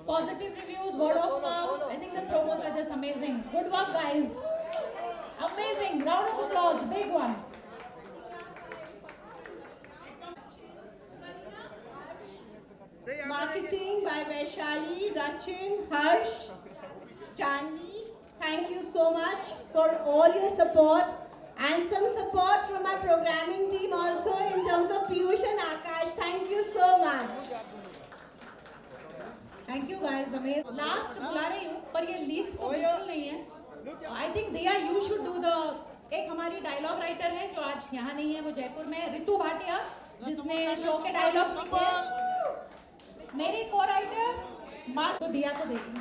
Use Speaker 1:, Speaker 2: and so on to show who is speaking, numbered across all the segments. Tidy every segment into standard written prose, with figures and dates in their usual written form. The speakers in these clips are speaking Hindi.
Speaker 1: positive reviews, word of mouth. I think the promos are just amazing. Good work, guys. Amazing. Round of applause. Big one.
Speaker 2: Marketing by Vaishali, Rachin, Harsh, Chandni. Thank you so much for all your support and some support from my programming team also in terms of Piyush and Akash. Thank you so much.
Speaker 1: Thank you, guys. Amazing. Last बुला रही हूँ पर ये लिस्ट तो बिल्कुल नहीं है. I think Diya, you should do the. एक हमारी डायलॉग राइटर है जो आज यहाँ नहीं है, वो जयपुर में है, रितु भाटिया, जिसने शो के डायलॉग्स लिखे हैं. मेरी को राइटर मार तो दिया तो देखी.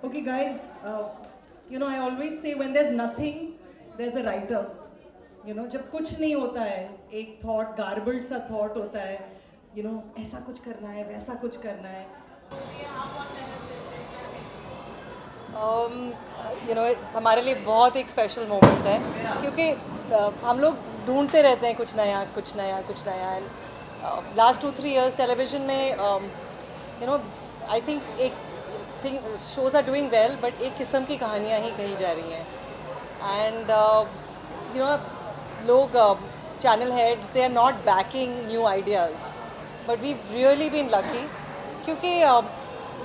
Speaker 3: Okay, guys, I always say when there's nothing, there's a writer. जब कुछ नहीं होता है, एक thought, garbled सा thought होता है, ऐसा कुछ करना है, वैसा कुछ करना है.
Speaker 4: हमारे लिए बहुत एक स्पेशल मोमेंट है क्योंकि हम लोग ढूंढते रहते हैं कुछ नया कुछ नया कुछ नया. एंड लास्ट 2-3 years टेलीविज़न में आई थिंक एक thing shows are doing well but एक किस्म की कहानियाँ ही कही जा रही हैं. एंड लोग channel heads they are not backing new ideas but we really been lucky क्योंकि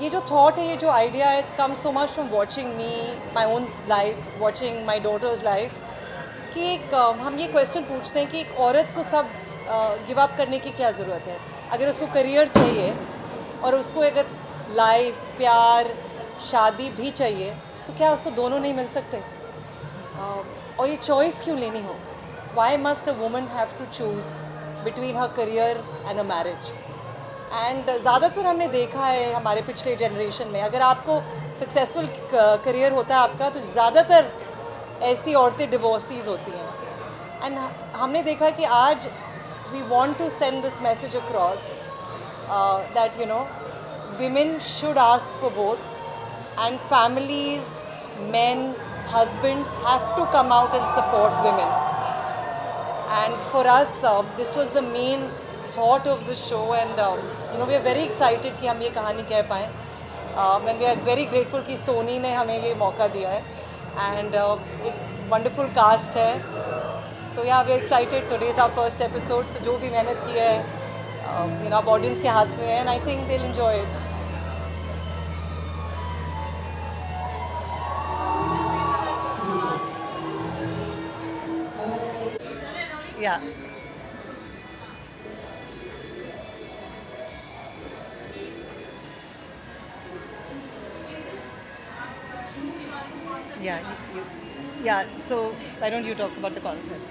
Speaker 4: ये जो थॉट है, ये जो आइडिया है, it's come so much from watching me my own life, watching my daughter's life, कि एक हम ये क्वेश्चन पूछते हैं कि एक औरत को सब गिव अप करने की क्या ज़रूरत है. अगर उसको करियर चाहिए और उसको अगर लाइफ, प्यार, शादी भी चाहिए तो क्या उसको दोनों नहीं मिल सकते? और ये चॉइस क्यों लेनी हो? Why must a woman have to choose between her career and a marriage? And ज़्यादातर हमने देखा है हमारे पिछले जनरेशन में, अगर आपको सक्सेसफुल करियर होता है आपका, तो ज़्यादातर ऐसी औरतें डिवोर्सीज होती हैं. एंड हमने देखा कि आज we want to send this message across that women should ask for both, and families, men, husbands have to come out and support women. And for us, this was the main thought of the show, and we are very excited कि हम ये कहानी कह पाएँ. And we are very grateful कि सोनी ने हमें ये मौका दिया है. And एक wonderful cast है. So yeah, we are excited. Today is our first episode. So जो भी मेहनत की है, अब ऑडियंस के हाथ में है, and I think they'll enjoy it. Yeah. Yeah. So why don't you talk about the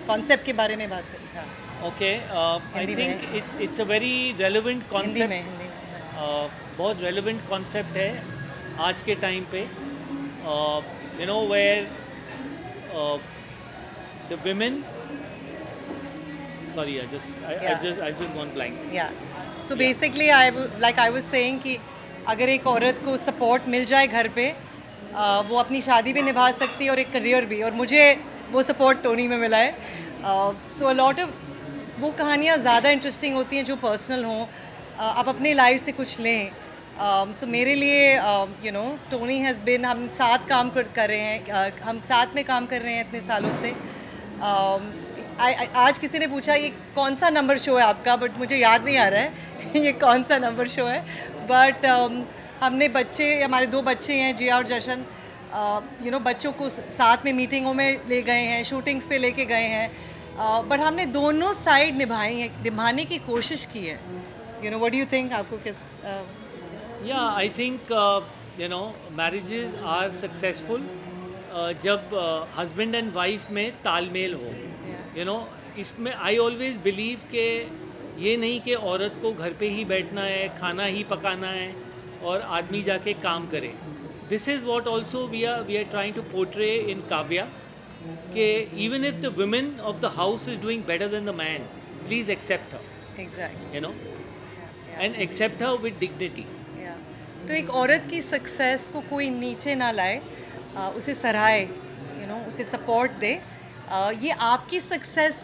Speaker 4: concept के बारे में बात करें. हाँ.
Speaker 5: Okay, I think it's a very relevant concept.
Speaker 4: Hindi में.
Speaker 5: बहुत relevant concept है आज के टाइम पे. Where the women. Sorry, I've just gone blank.
Speaker 4: Yeah. So basically, I was saying कि अगर एक औरत को support मिल जाए घर पे, वो अपनी शादी भी निभा सकती है और एक करियर भी, और मुझे वो सपोर्ट टोनी में मिला है. सो अ लॉट ऑफ वो कहानियाँ ज़्यादा इंटरेस्टिंग होती हैं जो पर्सनल हों, आप अपनी लाइफ से कुछ लें. सो मेरे लिए टोनी हैज़ बिन, हम साथ काम कर रहे हैं, हम साथ में काम कर रहे हैं इतने सालों से. आज किसी ने पूछा ये कौन सा नंबर शो है आपका, बट मुझे याद नहीं आ रहा है ये कौन सा नंबर शो है. बट हमने हमारे 2 बच्चे हैं, जिया और जशन, बच्चों को साथ में मीटिंगों में ले गए हैं, शूटिंग्स पे लेके गए हैं, बट हमने दोनों साइड निभाने की कोशिश की है. What do you think? आपको किस?
Speaker 5: Yeah, I think marriages are successful जब husband and wife में तालमेल हो. इसमें I always believe कि ये नहीं कि औरत को घर पे ही बैठना है, खाना ही पकाना है और आदमी जाके काम करे. This is what also we are trying to portray in Kavya, कि even if the women of the house is doing better than the man, please accept her.
Speaker 4: Exactly.
Speaker 5: And accept her with dignity.
Speaker 4: तो एक औरत की सक्सेस को कोई नीचे ना लाए, उसे सराहे, उसे सपोर्ट दे. ये आपकी सक्सेस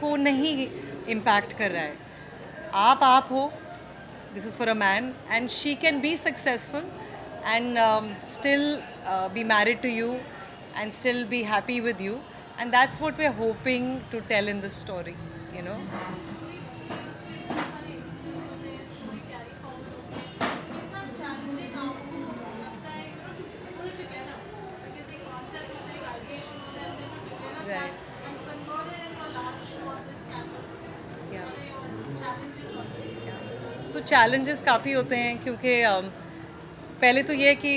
Speaker 4: को नहीं इम्पैक्ट कर रहा है. आप हो, this is for a man, and she can be successful and still be married to you and still be happy with you, and that's what we're hoping to tell in this story, you know. Right. Yeah. So challenges काफ़ी होते हैं क्योंकि पहले तो ये है कि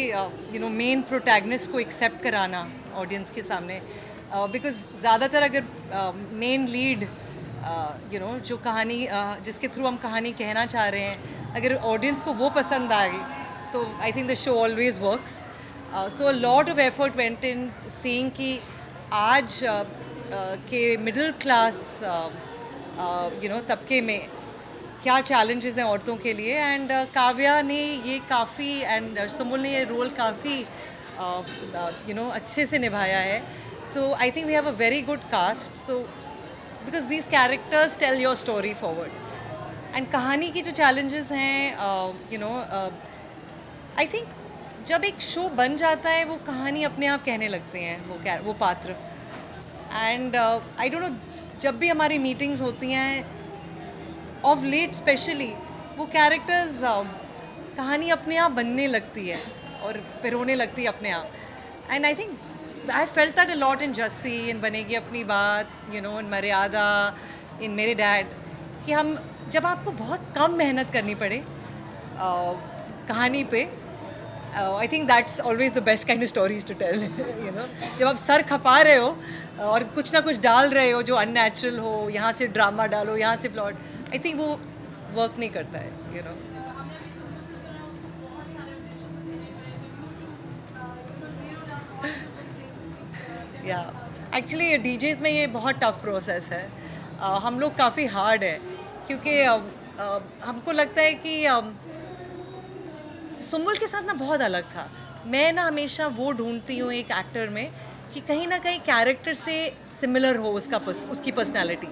Speaker 4: यू नो मेन प्रोटैगनिस्ट को एक्सेप्ट कराना ऑडियंस के सामने, बिकॉज ज़्यादातर अगर मेन लीड यू नो जो कहानी जिसके थ्रू हम कहानी कहना चाह रहे हैं, अगर ऑडियंस को वो पसंद आ गई तो I think the show always works. So a lot of effort went in seeing कि आज के मिडिल क्लास यू नो तबके में क्या चैलेंजेस हैं औरतों के लिए, एंड काव्या ने ये काफ़ी एंड सुम्बुल ने ये रोल काफ़ी यू नो अच्छे से निभाया है. So I think we have a very good cast, so because these characters tell your story forward. And कहानी की जो चैलेंजेस हैं यू नो आई थिंक जब एक शो बन जाता है वो कहानी अपने आप कहने लगते हैं वो पात्र. एंड आई डोंट नो, जब भी हमारी मीटिंग्स होती हैं ऑफ लेट स्पेशली, वो कैरेक्टर्स कहानी अपने आप बनने लगती है और पिरोने लगती है अपने आप. And I think I felt that a lot in Jassi, in Banegi Apni बात, यू नो, इन मर्यादा, इन मेरे डैड, कि हम जब आपको बहुत कम मेहनत करनी पड़े कहानी पे, I think that's always the best kind of stories to tell, you know. जब आप सर खपा रहे हो और कुछ ना कुछ डाल रहे हो जो अननेचुरल हो, यहाँ से ड्रामा डालो, यहाँ से प्लॉट, आई थिंक वो वर्क नहीं करता है, यू नो. या एक्चुअली डीजेस में ये बहुत टफ प्रोसेस है. हम लोग काफ़ी हार्ड है क्योंकि हमको लगता है कि सुम्बुल के साथ ना बहुत अलग था. मैं ना हमेशा वो ढूंढती हूँ एक एक्टर में कि कहीं ना कहीं कैरेक्टर से सिमिलर हो उसकी पर्सनालिटी.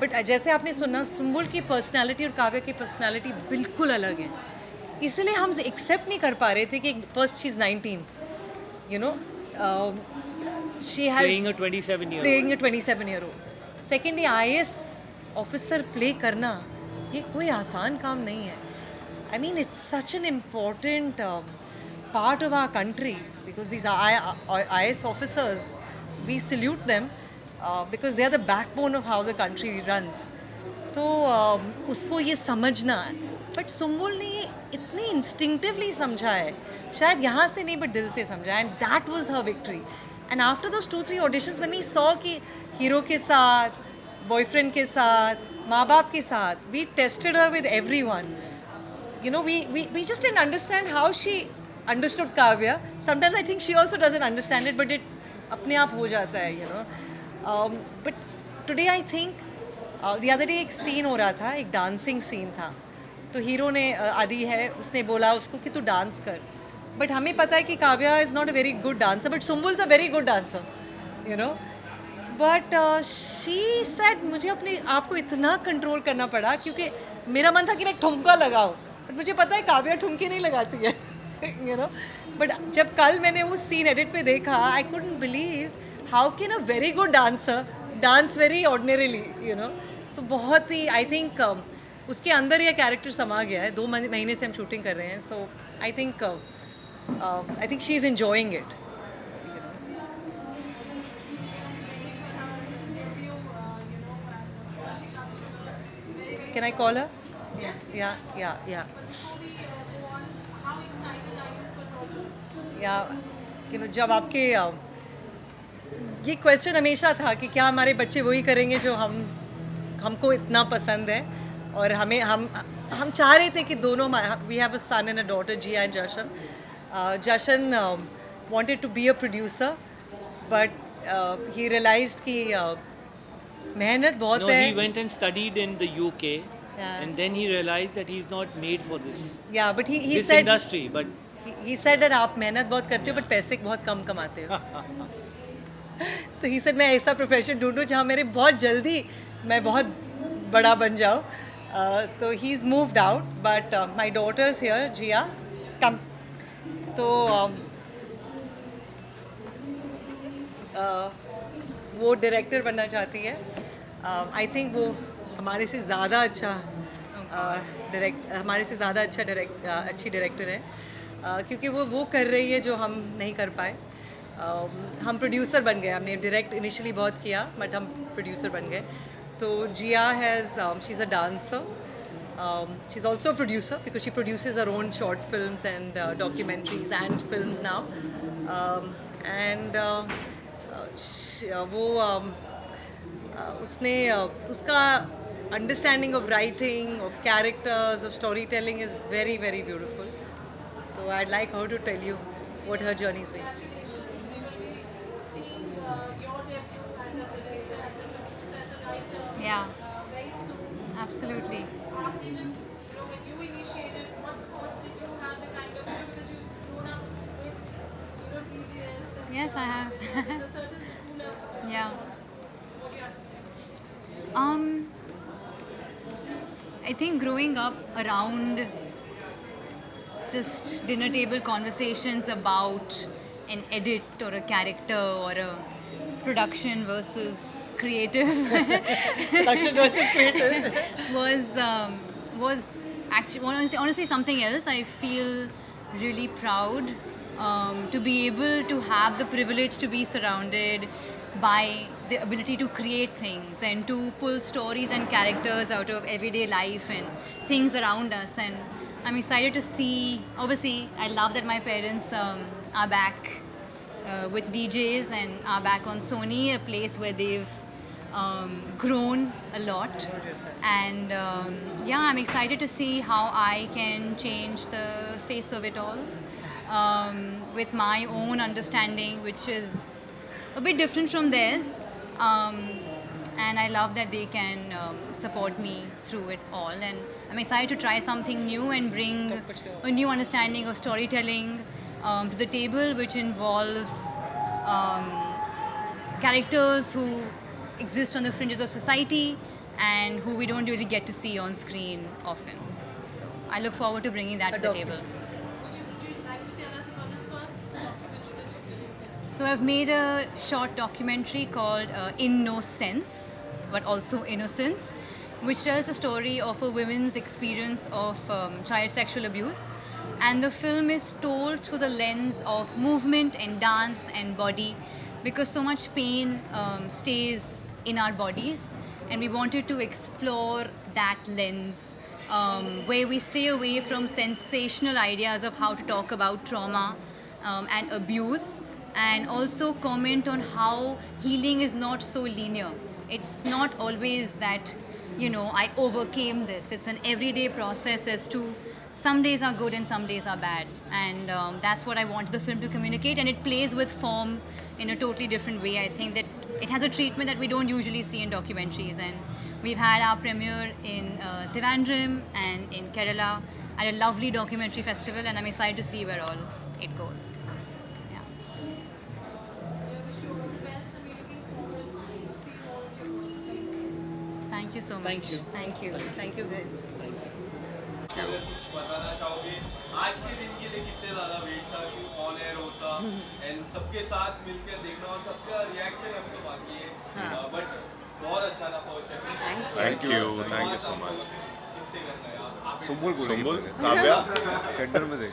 Speaker 4: बट जैसे आपने सुना, सुम्बुल की पर्सनालिटी और काव्या की पर्सनालिटी बिल्कुल अलग है, इसलिए हम एक्सेप्ट नहीं कर पा रहे थे कि first she is 19, you know, she has
Speaker 5: Playing a
Speaker 4: 27-year-old. Secondly IAS officer play करना ये कोई आसान काम नहीं है. I mean, it's such an important part of our country because these IAS officers, we salute them because they are the backbone of how the country runs. तो उसको ये समझना है, बट सुम्बुल ने ये इतनी इंस्टिंक्टिवली समझा है, शायद यहाँ से नहीं बट दिल से समझा, and that was her victory. And after those 2-3 auditions when we saw कि हीरो के साथ, बॉयफ्रेंड के साथ, माँ बाप के साथ, we tested her with everyone. You know, we just didn't understand how she understood Kavya. Sometimes I think she also doesn't understand it, but it अपने आप हो जाता है, you know. But today I think the other day एक scene हो रहा था, एक dancing scene था. तो हीरो ने आदि है, उसने बोला उसको कि तू डांस कर. बट हमें पता है कि Kavya is not a very good dancer, but Sumbul is a very good dancer, you know. But she said मुझे अपने आप को इतना कंट्रोल करना पड़ा क्योंकि मेरा मन था कि मैं ठुमका लगाऊँ, बट मुझे पता है काव्या ठुमके नहीं लगाती है, यू नो. बट जब कल मैंने वो सीन एडिट पे देखा, I couldn't believe how can a very good dancer dance very ordinarily, you know. तो बहुत ही आई थिंक उसके अंदर ये कैरेक्टर समा गया है. 2 महीने से हम शूटिंग कर रहे हैं, so I think she is enjoying it. Can I call her? Yes. Yeah. Yeah. You know, जब आपके ये क्वेश्चन हमेशा था कि क्या हमारे बच्चे वही करेंगे जो हमको इतना पसंद है, और हम चाह रहे थे कि दोनों, we have a son and a daughter, Jiya and Jashan. Jashan wanted to be a producer, but he realized कि मेहनत बहुत है.
Speaker 5: He went and studied in the UK,
Speaker 4: Yeah.
Speaker 5: and then he realized that he's not made for this
Speaker 4: Yeah, but he
Speaker 5: this
Speaker 4: said
Speaker 5: industry. But
Speaker 4: he said that आप मेहनत बहुत करते हो बट पैसे बहुत कम कमाते हो. तो he said मैं ऐसा प्रोफेशन ढूंढूं जहाँ मेरे बहुत जल्दी मैं बहुत बड़ा बन जाऊँ. तो he is moved out, but my daughter's here, Jiya come. तो वो डायरेक्टर बनना चाहती है. आई थिंक वो हमारे से ज़्यादा अच्छा अच्छी डायरेक्टर है, क्योंकि वो कर रही है जो हम नहीं कर पाए. हम प्रोड्यूसर बन गए. हमने डायरेक्ट इनिशियली बहुत किया, बट हम प्रोड्यूसर बन गए. तो Jiya she is a dancer. She is also producer because she produces her own short films and documentaries and films now. And वो उसने उसका understanding of writing, of characters, of storytelling is very, very beautiful. So I'd like her to tell you what her journey's been.
Speaker 6: Yeah, absolutely. Yes, I have. Yeah. I think growing up around just dinner table conversations about an edit or a character or a production versus creative
Speaker 4: Production versus creative.
Speaker 6: was actually honestly something else. I feel really proud to be able to have the privilege to be surrounded by the ability to create things and to pull stories and characters out of everyday life and things around us. And I'm excited to see, obviously I love that my parents are back with DJs and are back on Sony, a place where they've grown a lot. And yeah, I'm excited to see how I can change the face of it all with my own understanding, which is a bit different from theirs. And I love that they can support me through it all. And I'm excited to try something new and bring a new understanding of storytelling to the table, which involves characters who exist on the fringes of society and who we don't really get to see on screen often. So I look forward to bringing that to the table. So I've made a short documentary called In No Sense, but also Innocence, which tells a story of a women's experience of child sexual abuse. And the film is told through the lens of movement and dance and body, because so much pain stays in our bodies, and we wanted to explore that lens where we stay away from sensational ideas of how to talk about trauma and abuse, and also comment on how healing is not so linear. It's not always that, you know, I overcame this. It's an everyday process as to some days are good and some days are bad. And that's what I wanted the film to communicate. And it plays with form in a totally different way. I think that it has a treatment that we don't usually see in documentaries. And we've had our premiere in Trivandrum and in Kerala at a lovely documentary festival. And I'm excited to see where all it goes. Yeah. Thank you so much.
Speaker 5: Thank you.
Speaker 6: Thank you.
Speaker 4: Thank you guys.
Speaker 7: अगर कुछ बताना चाहोगे आज के दिन के लिए कितने ज़्यादा वेट था कि ऑन एयर होता एंड सबके साथ मिलकर देखना और सबका रिएक्शन अभी तो बाकी है बट बहुत अच्छा था first
Speaker 8: thank you so much
Speaker 7: किससे करना है आप
Speaker 8: सुम्बुल काव्या सेंटर में देख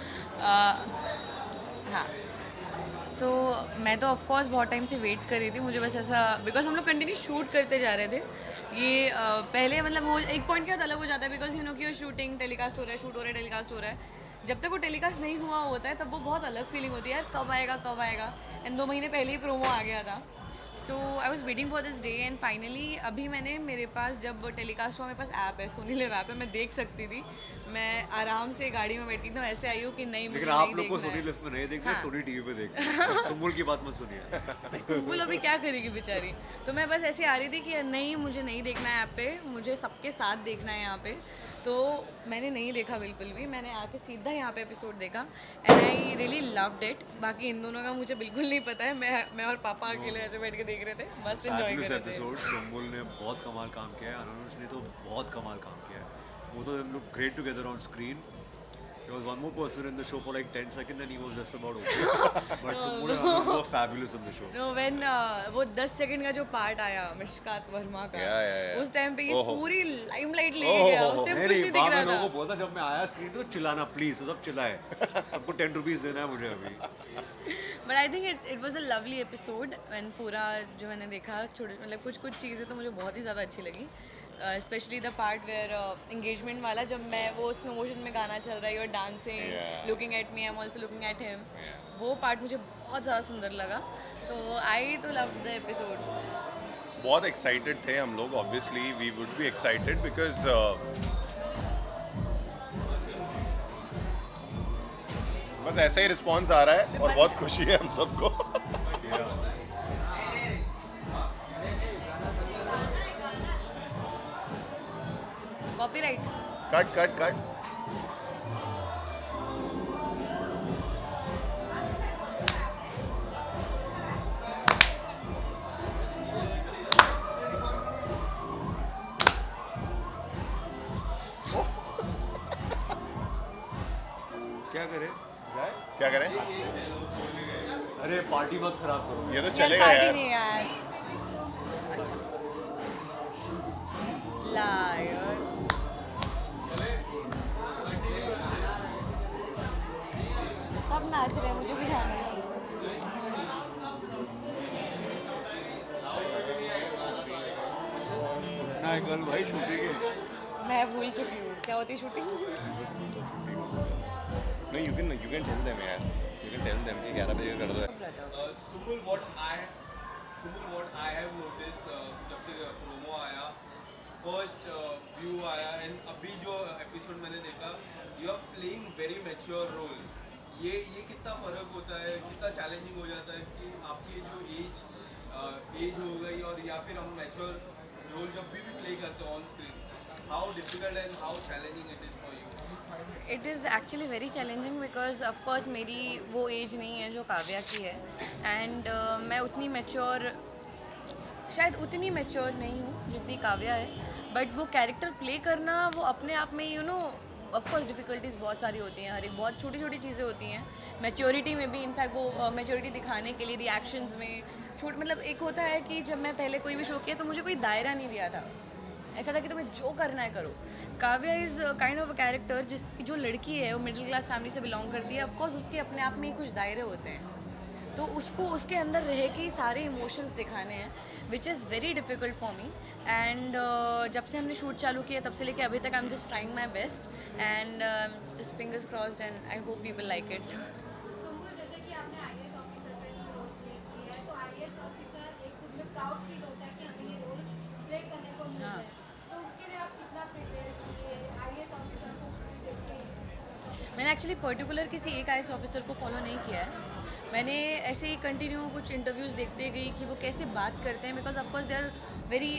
Speaker 9: हाँ सो मैं तो ऑफकोर्स बहुत टाइम से वेट कर रही थी. मुझे बस ऐसा बिकॉज हम लोग कंटिन्यू शूट करते जा रहे थे. ये पहले मतलब वो एक पॉइंट के बाद अलग हो जाता है बिकॉज यू नो कि शूटिंग टेलीकास्ट हो रहा है, शूट हो रहा है, टेलीकास्ट हो रहा है. जब तक वो टेलीकास्ट नहीं हुआ होता है तब वो बहुत अलग फीलिंग होती है, यार कब आएगा. एंड 2 महीने पहले ही प्रोमो आ गया था. So I was waiting for this day and finally अभी मैंने मेरे पास जब टेलीकास्ट हुआ मेरे पास ऐप है, सोनी लिव ऐप है, मैं देख सकती थी. मैं आराम से गाड़ी में बैठी थी, ऐसे आई हूँ कि नहीं मुझे नहीं देखना है. लेकिन आप लोग को सोनी लिव में नहीं देखना, सोनी टीवी पे देखना. सुम्बुल की बात मत सुनिए. सुम्बुल अभी क्या करेगी बेचारी. तो मैं बस ऐसे आ रही थी कि नहीं मुझे नहीं देखना है ऐप पे, मुझे सबके साथ देखना है यहाँ पे. तो मैंने नहीं देखा बिल्कुल भी. मैंने आके सीधा यहाँ पे एपिसोड देखा and I really loved it. बाकी इन दोनों का मुझे बिल्कुल नहीं पता है. मैं और पापा अकेले ऐसे बैठ के देख रहे थे, मस्त एंजॉय कर रहे थे.
Speaker 10: एपिसोड सुम्बुल ने बहुत कमाल काम किया है, अनुज ने तो बहुत कमाल काम किया है.
Speaker 8: both of them look great together on screen. There was one more person in the show for like 10 seconds and he was just about okay. But Sumbul and Anuj were fabulous in the show.
Speaker 9: No, when वो 10 सेकंड का जो पार्ट आया मिशकात वर्मा का,
Speaker 8: Yeah.
Speaker 9: उस टाइम पे ये
Speaker 8: ओहो।
Speaker 9: पूरी लाइमलाइट ले गया, उस टाइम कुछ नहीं दिख रहा था.
Speaker 8: को बोला जब मैं आया स्क्रीन तो चिल्लाना प्लीज, तो सब चिल्लाए. सबको 10 रुपीस देना है मुझे अभी.
Speaker 9: But I think it was a lovely episode when पूरा जो मैंने देखा मतलब कुछ चीज़ें तो मुझे बहुत ही ज़्यादा अच्छी लगी. Especially the part where engagement वाला, जब मैं वो स्लो मोशन में गाना चल रहा है, you're dancing, looking at me, I'm also looking at him. वो part मुझे बहुत ज़्यादा सुंदर लगा. So I तो loved the episode.
Speaker 10: बहुत एक्साइटेड थे हम लोग. Obviously we would be excited because बस ऐसा ही रिस्पॉन्स आ रहा है और बहुत खुशी है हम सबको.
Speaker 9: Copyright.
Speaker 10: कट. क्या करें?
Speaker 8: अरे पार्टी मत खराब करो.
Speaker 10: ये तो चलेगा
Speaker 9: पार्टी
Speaker 10: यार.
Speaker 9: नहीं यार. Liar. सब नाच रहे हैं, मुझे भी जाना है.
Speaker 8: ना कल भाई शूटिंग है.
Speaker 9: मैं भूल चुकी हूँ क्या होती shooting.
Speaker 10: No, you can tell them यार. You can tell them कि 11 बजे कर दो.
Speaker 7: Sumbul, what I have noticed जब से प्रोमो आया, फर्स्ट व्यू आया एंड अभी जो एपिसोड मैंने देखा, you are playing very mature role. ये कितना फर्क होता है, कितना चैलेंजिंग हो जाता है कि आपकी जो एज हो गई और या फिर हम मैच्योर रोल जब भी प्ले करते हो on screen, how difficult and how challenging it is for you?
Speaker 9: It is actually very challenging because of course मेरी वो एज नहीं है जो काव्या की है. एंड मैं उतनी मैच्योर शायद उतनी मैच्योर नहीं हूँ जितनी काव्या है. बट वो कैरेक्टर प्ले करना वो अपने आप में यू नो ऑफकोर्स डिफ़िकल्टीज़ बहुत सारी होती हैं. हर एक बहुत छोटी छोटी चीज़ें होती हैं. मैच्योरिटी में भी इनफैक्ट वो मैच्योरिटी दिखाने के लिए रिएक्शंस में मतलब एक होता है कि जब मैं पहले कोई भी शो किया तो मुझे कोई दायरा नहीं दिया था. ऐसा था कि तुम्हें जो करना है करो. Kavya is kind of a character जिसकी जो लड़की है वो मिडिल क्लास फैमिली से बिलोंग करती है. ऑफकोर्स उसके अपने आप में ही कुछ दायरे होते हैं, तो उसको उसके अंदर रह के ही सारे इमोशंस दिखाने हैं, which is very difficult for me. And जब से हमने शूट चालू किया तब से लेके अभी तक I am just trying my best and just fingers crossed and I hope people like it.
Speaker 11: Sumbul, जैसे कि आपने आईएएस ऑफिसर पे इसमें रोल प्ले किया है, तो आईएएस ऑफिसर एक खुद में प्राउड फील होता है कि हमें ये रोल प्ले करने को मिल रहा है. तो उसके लिए आप कितना प्रिपेयर किए आईएएस ऑफिसर को देखे?
Speaker 9: मैंने एक्चुअली पर्टिकुलर किसी एक आईएएस ऑफिसर को फॉलो नहीं किया है. मैंने ऐसे ही कंटिन्यू कुछ इंटरव्यूज़ देखते गई कि वो कैसे बात करते हैं, because of course they are very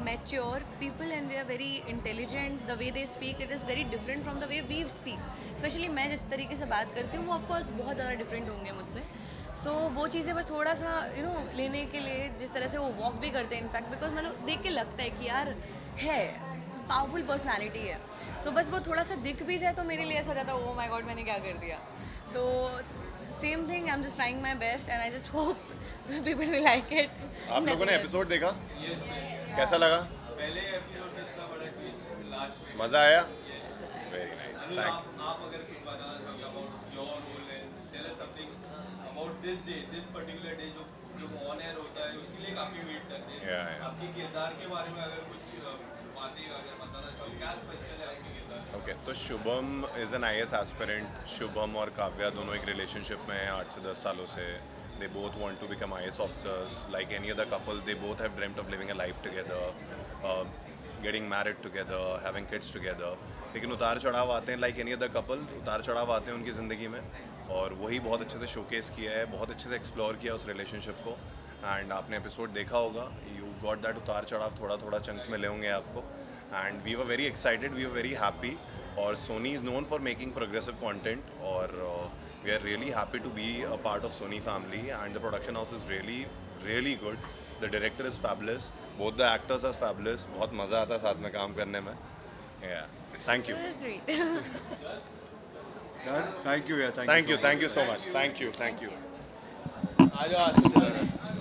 Speaker 9: mature people and they are very intelligent. The way they speak it is very different from the way we speak. Specially मैं जिस तरीके से बात करती हूँ वो ऑफकोर्स बहुत ज़्यादा डिफरेंट होंगे मुझसे. सो वो चीज़ें बस थोड़ा सा यू नो लेने के लिए, जिस तरह से वो वॉक भी करते हैं इनफैक्ट, बिकॉज मतलब देख के लगता है कि यार है पावरफुल पर्सनैलिटी है. सो बस वो थोड़ा सा दिख भी जाए तो मेरे लिए ऐसा रहता है, ओह माय गॉड मैंने क्या कर दिया. सो same thing, I'm just trying my best and I just hope people will like it.
Speaker 10: आप लोगों ने एपिसोड देखा?
Speaker 7: Yes.
Speaker 10: कैसा लगा?
Speaker 7: पहले एपिसोड में इतना बड़ा ट्विस्ट लास्ट में.
Speaker 10: मजा आया? Very nice. थैंक.
Speaker 7: आप अगर कुछ बताना चाहोगे about your role and tell us something about this day, this particular day जो ऑन एयर होता है, उसके लिए काफी वेट करते हैं. आपके किरदार के बारे में अगर कुछ बातें अगर बताना चाहो, क्या स्पेशल है आपके किरदार?
Speaker 10: ओके, तो Shubham is an IAS aspirant. Shubham और काव्या दोनों एक रिलेशनशिप में हैं 8 से 10 सालों से. They both want to become IAS officers like any other couple. They both have dreamed of living a life together, getting married together, having kids together. लेकिन उतार चढ़ाव आते हैं लाइक एनी अदर कपल. उतार चढ़ाव आते हैं उनकी ज़िंदगी में और वही बहुत अच्छे से शोकेस किया है, बहुत अच्छे से एक्सप्लोर किया उस रिलेशनशिप को. एंड आपने एपिसोड देखा होगा, यू गॉट दैट उतार चढ़ाव थोड़ा थोड़ा चंक्स में ले होंगे आपको. And we were very excited, we were very happy. और Sony is known for making progressive content और we are really happy to be a part of Sony family and the production house is really good. The director is fabulous, both the actors are fabulous. बहुत मज़ा आता है साथ में काम करने में Yeah. Thank you.
Speaker 9: So sweet.
Speaker 8: Thank you, yeah,
Speaker 10: Thank you so much. Thank you.
Speaker 7: आ जाओ